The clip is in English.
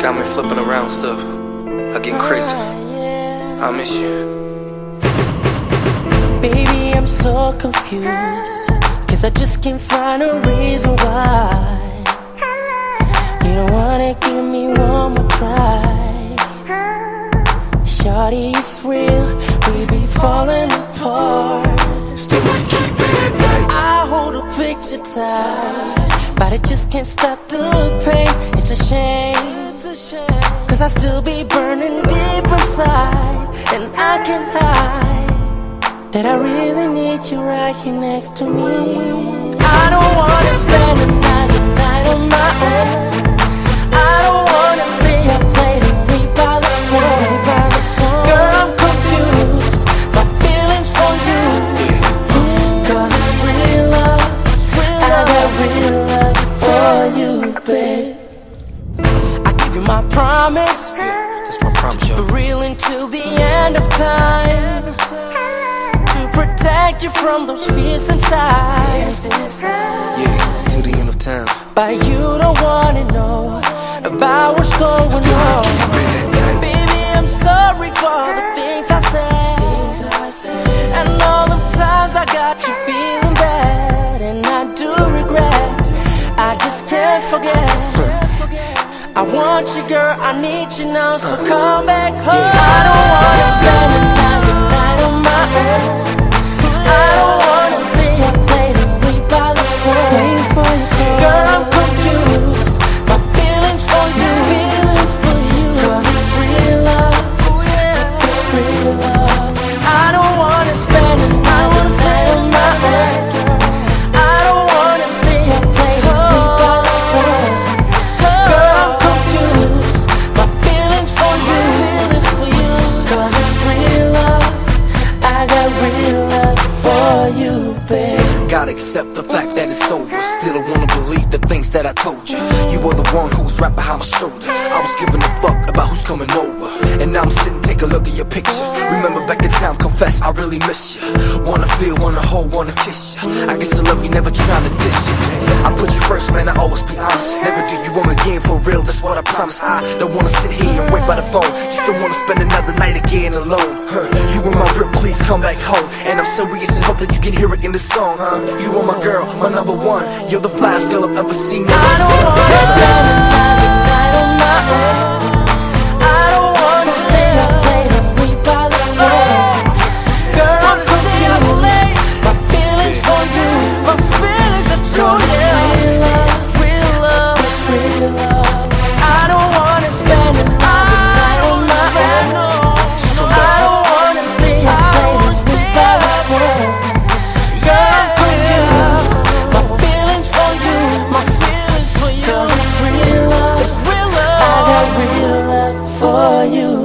Got me flipping around stuff. I getting crazy. I miss you. Baby, I'm so confused, 'cause I just can't find a reason why you don't wanna give me one more try. Shawty, it's real, we be falling apart. Still we keeping it tight. I hold a picture tight, but I just can't stop the pain. It's a shame, 'cause I still be burning deep inside, and I can't hide that I really need you right here next to me. I don't wanna spend another night on my own. I don't wanna stay up late and weep by the phone. Girl, I'm confused, my feelings for you, 'cause it's real love, I got real love for you, babe. I give you my promise, That's my promise, yo. for real until the end of time, protect you from those fears inside. Yeah, to the end of time. But you don't wanna know about what's going on. Baby, I'm sorry for the things I said, and all the times I got you feeling bad, and I do regret, I just can't forget. I want you, girl, I need you now, so come back home. I don't wanna spend another night on my own. I don't wanna stay up late and weep by the phone, waiting for you, girl, I'm confused, my feelings for you, 'cause it's real love, it's real love. I don't wanna spend another night on my own. I don't wanna stay up late and weep by the phone, girl, I'm confused, my feelings for you, 'cause it's real love, I got real love for you, babe. Gotta accept the fact that it's over. Still don't wanna believe the things that I told you. You were the one who was right behind my shoulder. I was giving a fuck about who's coming over, and now I'm sitting, take a look at your picture. Remember back in time, confess I really miss you. Wanna feel, wanna hold, wanna kiss you. I guess I love you, never trying to diss you. I put you first, man, I always be honest. Never do you wrong again, for real, that's what I promise. I don't wanna sit here and wait by the phone. Just don't wanna spend another night again alone. You were my real, please come back home. And I'm serious and hope that you can hear it in the song, You are my girl, my number one. You're the flyest girl I've ever seen. I don't wanna spend another night on my own. I don't wanna stay up late and weep by the phone. Girl, I'm confused, my feelings for you, my feelings are true, yeah. It's real love, it's real love. I don't wanna spend another night on my own. I don't wanna stay up late and weep by the phone. Girl, I'm confused, my feelings for you, my feelings for you, 'cause it's real love, I got real love for you.